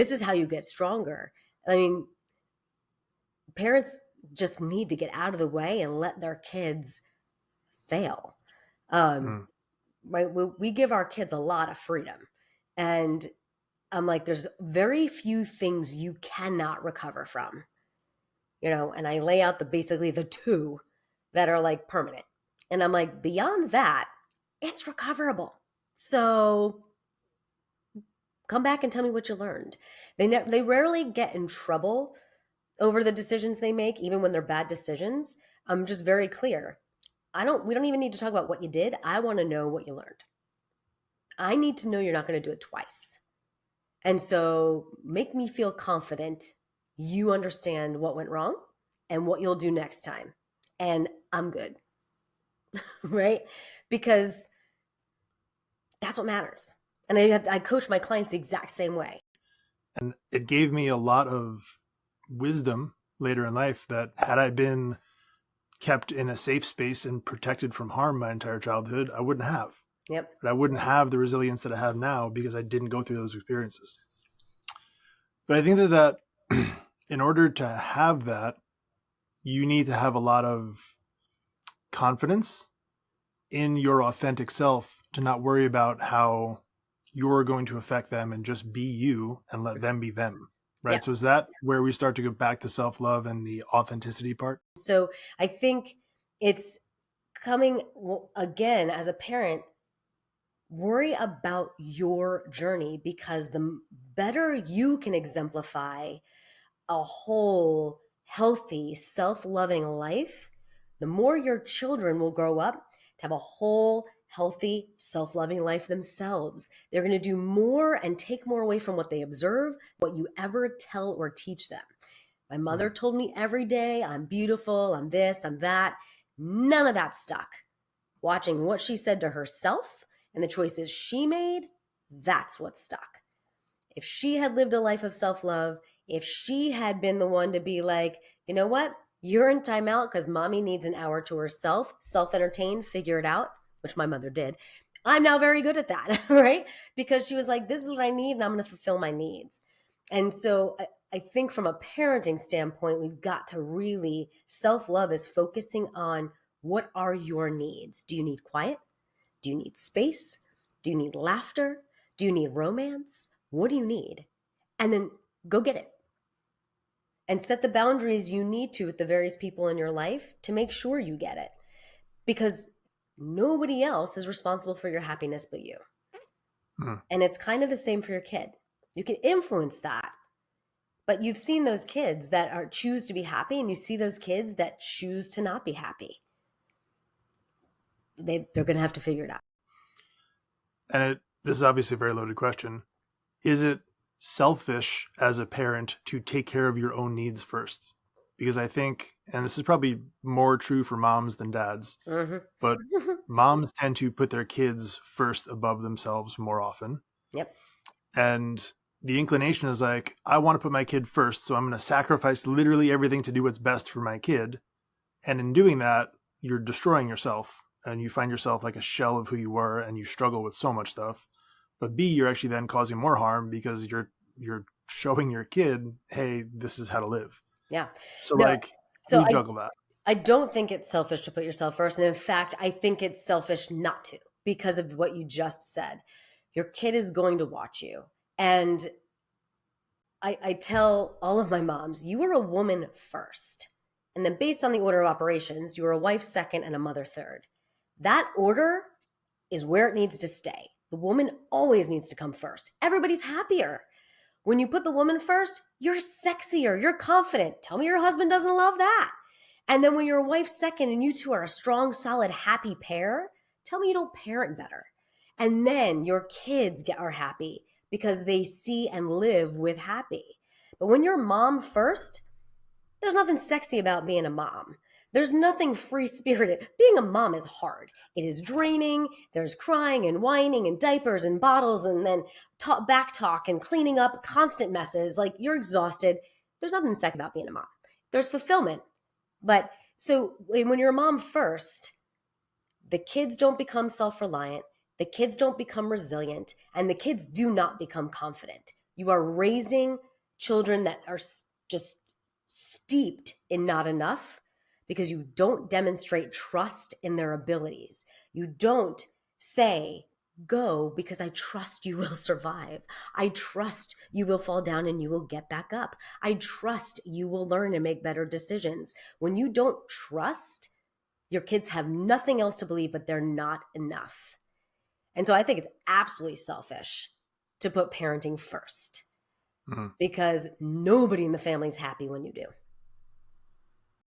This is how you get stronger. I mean, parents just need to get out of the way and let their kids fail. Um, Mm. right? We give our kids a lot of freedom. And I'm like, there's very few things you cannot recover from, and I lay out basically the two that are like permanent. And I'm like, beyond that, it's recoverable. So come back and tell me what you learned. They rarely get in trouble over the decisions they make, even when they're bad decisions. I'm just very clear. We don't even need to talk about what you did. I want to know what you learned. I need to know you're not going to do it twice. And so make me feel confident you understand what went wrong and what you'll do next time. And I'm good, right? Because that's what matters. And I coach my clients the exact same way. And it gave me a lot of wisdom later in life that had I been kept in a safe space and protected from harm my entire childhood, I wouldn't have. Yep. But I wouldn't have the resilience that I have now because I didn't go through those experiences. But I think that in order to have that, you need to have a lot of confidence in your authentic self to not worry about how you're going to affect them and just be you and let them be them. Right. Yep. So is that where we start to go back to self-love and the authenticity part? So I think it's coming again as a parent, worry about your journey, because the better you can exemplify a whole, healthy, self loving life, the more your children will grow up to have a whole, healthy, self loving life themselves. They're going to do more and take more away from what they observe, what you ever tell or teach them. My mother told me every day, I'm beautiful, I'm this, I'm that. None of that stuck. Watching what she said to herself and the choices she made, that's what stuck. If she had lived a life of self love, if she had been the one to be like, you know what, you're in timeout because mommy needs an hour to herself, self entertain, figure it out, which my mother did. I'm now very good at that, right? Because she was like, this is what I need and I'm going to fulfill my needs. And so I think from a parenting standpoint, we've got to really, self love is focusing on what are your needs? Do you need quiet? Do you need space? Do you need laughter? Do you need romance? What do you need? And then go get it. And set the boundaries you need to with the various people in your life to make sure you get it. Because nobody else is responsible for your happiness but you. Hmm. And it's kind of the same for your kid. You can influence that. But you've seen those kids that choose to be happy, and you see those kids that choose to not be happy. They're going to have to figure it out. And this is obviously a very loaded question. Is it selfish as a parent to take care of your own needs first? Because I think, and this is probably more true for moms than dads, but Mm-hmm. moms tend to put their kids first above themselves more often. Yep. And the inclination is like, I want to put my kid first, so I'm going to sacrifice literally everything to do what's best for my kid. And in doing that, you're destroying yourself and you find yourself like a shell of who you were and you struggle with so much stuff. But B, you're actually then causing more harm because you're showing your kid, hey, this is how to live. Yeah. So No. like, how So do you juggle that? I don't think it's selfish to put yourself first. And in fact, I think it's selfish not to, because of what you just said. Your kid is going to watch you. And I tell all of my moms, you are a woman first. And then based on the order of operations, you are a wife second and a mother third. That order is where it needs to stay. The woman always needs to come first. Everybody's happier. When you put the woman first, you're sexier, you're confident. Tell me your husband doesn't love that. And then when you're a wife second and you two are a strong, solid, happy pair, tell me you don't parent better. And then your kids are happy because they see and live with happy. But when you're mom first, there's nothing sexy about being a mom. There's nothing free spirited. Being a mom is hard. It is draining. There's crying and whining and diapers and bottles and then back talk and cleaning up constant messes. Like, you're exhausted. There's nothing sexy about being a mom. There's fulfillment. But so when you're a mom first, the kids don't become self reliant. The kids don't become resilient, and the kids do not become confident. You are raising children that are just steeped in not enough because you don't demonstrate trust in their abilities. You don't say, go because I trust you will survive. I trust you will fall down and you will get back up. I trust you will learn and make better decisions. When you don't trust, your kids have nothing else to believe, but they're not enough. And so I think it's absolutely selfish to put parenting first Mhm. because nobody in the family is happy when you do.